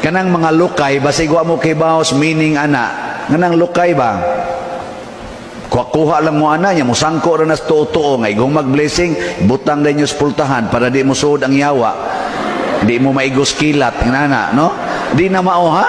Kanang mga lukay, basig wa mo kay baos meaning ana. Kanang lukay ba? Kuha lang mo ana niya, musangko ra nas tuo-tuo nga igong mag-blessing, butang din yung pultahan para di mo suod ang yawa. Di mo maigos kilat, nana, no? Di na mao ha?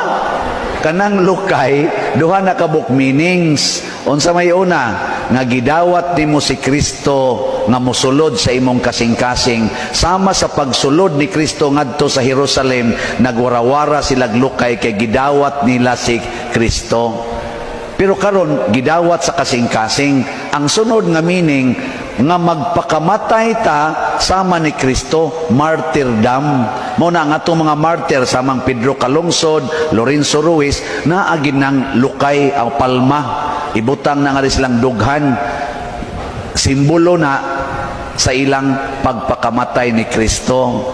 Kanang lukay, duha na kabuk meanings. Unsa may una, nga gidawat nimo si Kristo nga mosulod sa imong kasing-kasing. Sama sa pagsulod ni Kristo ngadto sa Jerusalem, nagwarawara sila lukay kay gidawat nila si Kristo. Pero karon gidawat sa kasing-kasing. Ang sunod nga meaning nga magpakamatay ta sama ni Kristo, martyrdom. Muna nga itong mga martyr samang Pedro Calungsod, Lorenzo Ruiz, na agin ng lukay ang palma. Ibutang na nga silang dughan. Simbolo na sa ilang pagpakamatay ni Kristo.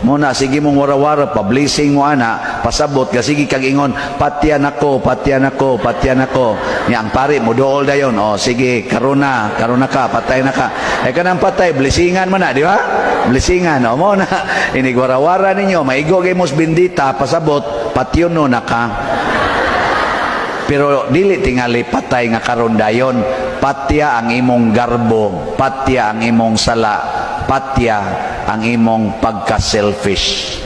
Muna, sige mong warawara, pa-blessing mo ana, pasabot, sige kang ingon, patyan ako, patyan ako, patyan ako. Yang pare mo, dool dayon. O, sige, karuna ka, patay na ka. Eh, kanang patay, blessingan mo na, di ba? Blessingan, o mo na, inigwarawara ninyo, maigo kay mos bendita, pasabot, patyon no na ka. Pero dili tingali patay nga karon dayon, patya ang imong garbo, patya ang imong sala, patya ang imong pagka-selfish.